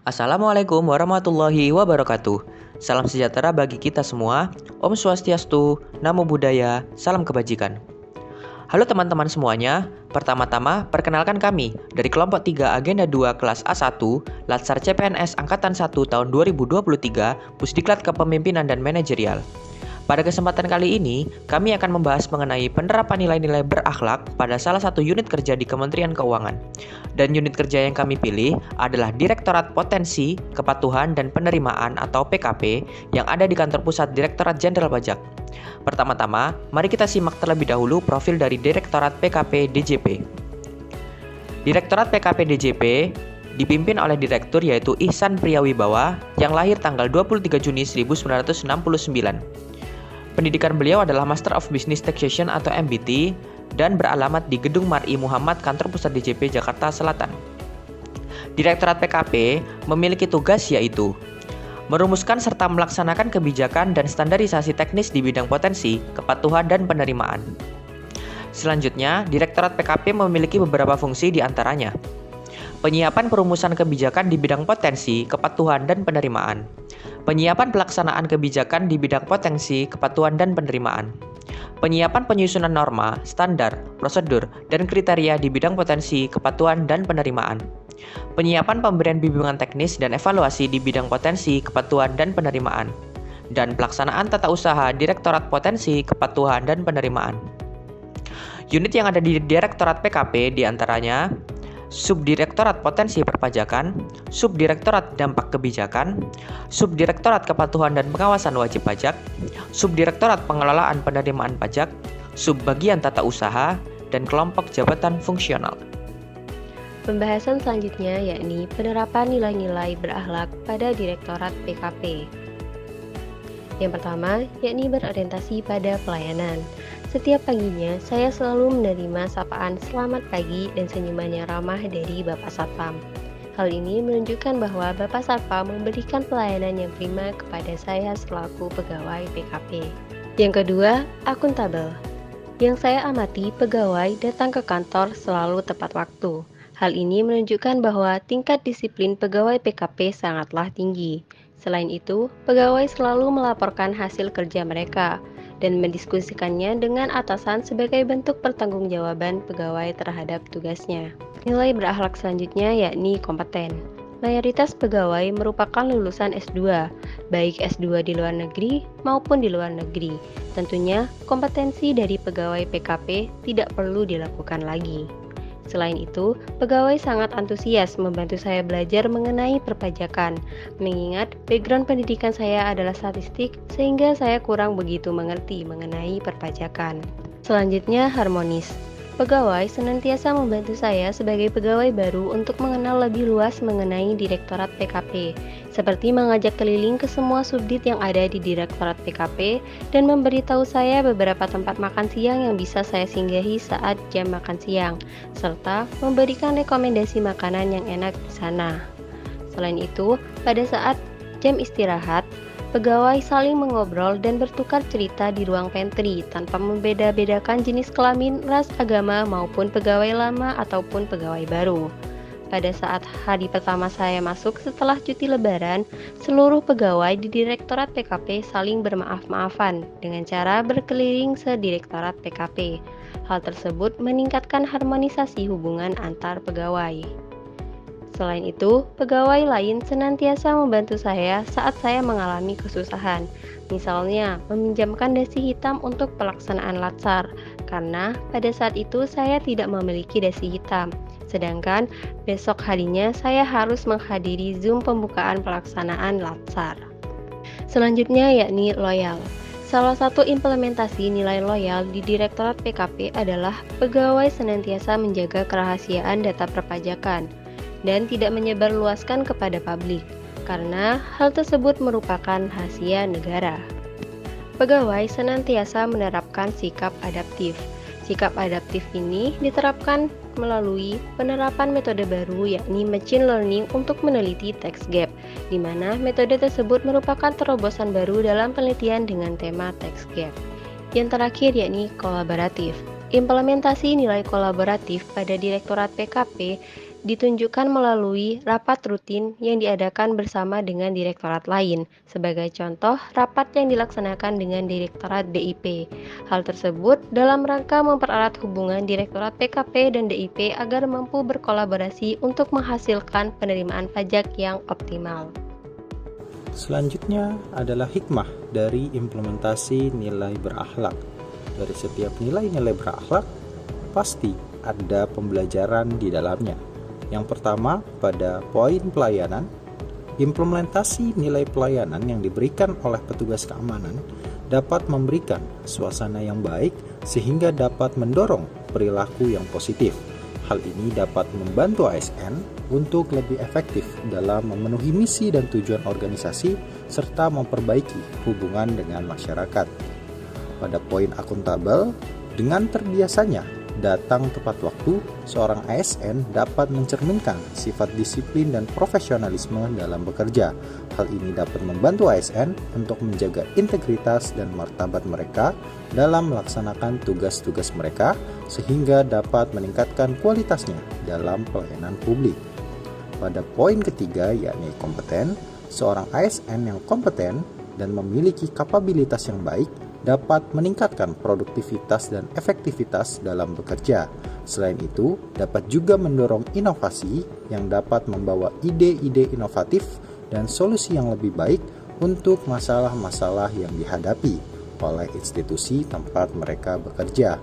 Assalamualaikum warahmatullahi wabarakatuh. Salam sejahtera bagi kita semua. Om Swastiastu, Namo Buddhaya, salam kebajikan. Halo teman-teman semuanya. Pertama-tama, perkenalkan kami dari kelompok 3 Agenda 2 kelas A1, Latsar CPNS Angkatan 1 tahun 2023, Pusdiklat Kepemimpinan dan Manajerial. Pada kesempatan kali ini, kami akan membahas mengenai penerapan nilai-nilai berakhlak pada salah satu unit kerja di Kementerian Keuangan. Dan unit kerja yang kami pilih adalah Direktorat Potensi, Kepatuhan, dan Penerimaan atau PKP yang ada di kantor pusat Direktorat Jenderal Pajak. Pertama-tama, mari kita simak terlebih dahulu profil dari Direktorat PKP DJP. Direktorat PKP DJP dipimpin oleh direktur yaitu Ihsan Priyawibawa yang lahir tanggal 23 Juni 1969. Pendidikan beliau adalah Master of Business Taxation atau MBT dan beralamat di Gedung Mar'i Muhammad Kantor Pusat DJP Jakarta Selatan. Direktorat PKP memiliki tugas yaitu merumuskan serta melaksanakan kebijakan dan standarisasi teknis di bidang potensi, kepatuhan, dan penerimaan. Selanjutnya, Direktorat PKP memiliki beberapa fungsi di antaranya: penyiapan perumusan kebijakan di bidang potensi, kepatuhan, dan penerimaan. Penyiapan pelaksanaan kebijakan di bidang potensi, kepatuhan, dan penerimaan. Penyiapan penyusunan norma, standar, prosedur, dan kriteria di bidang potensi, kepatuhan, dan penerimaan. Penyiapan pemberian bimbingan teknis dan evaluasi di bidang potensi, kepatuhan, dan penerimaan. Dan pelaksanaan tata usaha Direktorat Potensi, Kepatuhan, dan Penerimaan. Unit yang ada di Direktorat PKP diantaranya Subdirektorat Potensi Perpajakan, Subdirektorat Dampak Kebijakan, Subdirektorat Kepatuhan dan Pengawasan Wajib Pajak, Subdirektorat Pengelolaan Penerimaan Pajak, Subbagian Tata Usaha, dan Kelompok Jabatan Fungsional. Pembahasan selanjutnya yakni penerapan nilai-nilai berakhlak pada Direktorat PKP. Yang pertama, yakni berorientasi pada pelayanan. Setiap paginya, saya selalu menerima sapaan selamat pagi dan senyuman yang ramah dari Bapak Satpam. Hal ini menunjukkan bahwa Bapak Satpam memberikan pelayanan yang prima kepada saya selaku pegawai PKP. Yang kedua, akuntabel. Yang saya amati, pegawai datang ke kantor selalu tepat waktu. Hal ini menunjukkan bahwa tingkat disiplin pegawai PKP sangatlah tinggi. Selain itu, pegawai selalu melaporkan hasil kerja mereka dan mendiskusikannya dengan atasan sebagai bentuk pertanggungjawaban pegawai terhadap tugasnya. Nilai berakhlak selanjutnya yakni kompeten. Mayoritas pegawai merupakan lulusan S2, baik S2 di luar negeri maupun di luar negeri. Tentunya, kompetensi dari pegawai PKP tidak perlu dilakukan lagi. Selain itu, pegawai sangat antusias membantu saya belajar mengenai perpajakan, mengingat background pendidikan saya adalah statistik sehingga saya kurang begitu mengerti mengenai perpajakan. Selanjutnya, harmonis. Pegawai senantiasa membantu saya sebagai pegawai baru untuk mengenal lebih luas mengenai Direktorat PKP, seperti mengajak keliling ke semua subdit yang ada di Direktorat PKP dan memberitahu saya beberapa tempat makan siang yang bisa saya singgahi saat jam makan siang, serta memberikan rekomendasi makanan yang enak di sana. Selain itu, pada saat jam istirahat, pegawai saling mengobrol dan bertukar cerita di ruang pantry tanpa membeda-bedakan jenis kelamin, ras, agama, maupun pegawai lama ataupun pegawai baru. Pada saat hari pertama saya masuk setelah cuti lebaran, seluruh pegawai di Direktorat PKP saling bermaaf-maafan dengan cara berkeliling se-Direktorat PKP. Hal tersebut meningkatkan harmonisasi hubungan antar pegawai. Selain itu, pegawai lain senantiasa membantu saya saat saya mengalami kesusahan. Misalnya, meminjamkan dasi hitam untuk pelaksanaan latsar, karena pada saat itu saya tidak memiliki dasi hitam. Sedangkan besok harinya saya harus menghadiri Zoom pembukaan pelaksanaan latsar. Selanjutnya yakni loyal. Salah satu implementasi nilai loyal di Direktorat PKP adalah pegawai senantiasa menjaga kerahasiaan data perpajakan dan tidak menyebarluaskan kepada publik, karena hal tersebut merupakan rahasia negara. Pegawai senantiasa menerapkan sikap adaptif. Sikap adaptif ini diterapkan melalui penerapan metode baru yakni machine learning untuk meneliti text gap, di mana metode tersebut merupakan terobosan baru dalam penelitian dengan tema text gap. Yang terakhir yakni kolaboratif. Implementasi nilai kolaboratif pada Direktorat PKP ditunjukkan melalui rapat rutin yang diadakan bersama dengan direktorat lain. Sebagai contoh, rapat yang dilaksanakan dengan Direktorat DIP. Hal tersebut dalam rangka mempererat hubungan Direktorat PKP dan DIP agar mampu berkolaborasi untuk menghasilkan penerimaan pajak yang optimal. Selanjutnya adalah hikmah dari implementasi nilai berakhlak. Dari setiap nilai-nilai berakhlak, pasti ada pembelajaran di dalamnya. Yang pertama, pada poin pelayanan, implementasi nilai pelayanan yang diberikan oleh petugas keamanan dapat memberikan suasana yang baik sehingga dapat mendorong perilaku yang positif. Hal ini dapat membantu ASN untuk lebih efektif dalam memenuhi misi dan tujuan organisasi serta memperbaiki hubungan dengan masyarakat. Pada poin akuntabel, dengan terbiasanya datang tepat waktu, seorang ASN dapat mencerminkan sifat disiplin dan profesionalisme dalam bekerja. Hal ini dapat membantu ASN untuk menjaga integritas dan martabat mereka dalam melaksanakan tugas-tugas mereka, sehingga dapat meningkatkan kualitasnya dalam pelayanan publik. Pada poin ketiga, yakni kompeten, seorang ASN yang kompeten dan memiliki kapabilitas yang baik dapat meningkatkan produktivitas dan efektivitas dalam bekerja. Selain itu, dapat juga mendorong inovasi yang dapat membawa ide-ide inovatif dan solusi yang lebih baik untuk masalah-masalah yang dihadapi oleh institusi tempat mereka bekerja.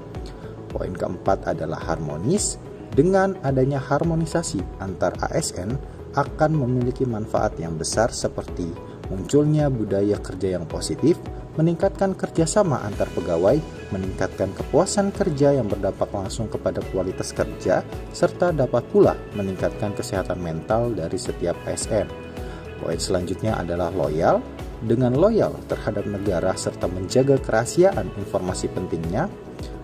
Poin keempat adalah harmonis. Dengan adanya harmonisasi antar ASN akan memiliki manfaat yang besar seperti munculnya budaya kerja yang positif, meningkatkan kerjasama antar pegawai, meningkatkan kepuasan kerja yang berdampak langsung kepada kualitas kerja, serta dapat pula meningkatkan kesehatan mental dari setiap ASN. Poin selanjutnya adalah loyal. Dengan loyal terhadap negara serta menjaga kerahasiaan informasi pentingnya,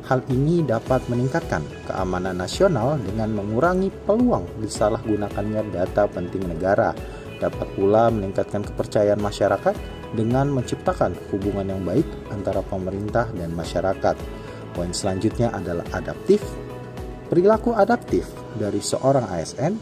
hal ini dapat meningkatkan keamanan nasional dengan mengurangi peluang disalahgunakannya data penting negara. Dapat pula meningkatkan kepercayaan masyarakat dengan menciptakan hubungan yang baik antara pemerintah dan masyarakat. Poin selanjutnya adalah adaptif. Perilaku adaptif dari seorang ASN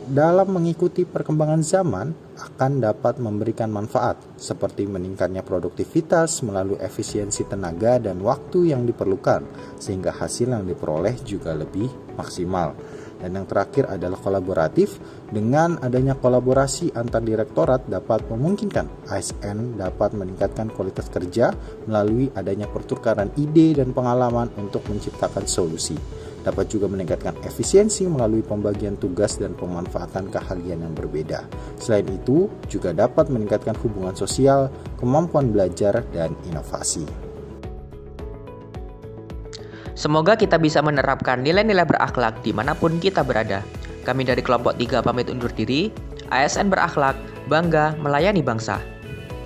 dalam mengikuti perkembangan zaman akan dapat memberikan manfaat seperti meningkatnya produktivitas melalui efisiensi tenaga dan waktu yang diperlukan, sehingga hasil yang diperoleh juga lebih maksimal. Dan yang terakhir adalah kolaboratif. Dengan adanya kolaborasi antar direktorat dapat memungkinkan ASN dapat meningkatkan kualitas kerja melalui adanya pertukaran ide dan pengalaman untuk menciptakan solusi. Dapat juga meningkatkan efisiensi melalui pembagian tugas dan pemanfaatan keahlian yang berbeda. Selain itu, juga dapat meningkatkan hubungan sosial, kemampuan belajar, dan inovasi. Semoga kita bisa menerapkan nilai-nilai berakhlak dimanapun kita berada. Kami dari kelompok 3 pamit undur diri. ASN berakhlak, bangga melayani bangsa.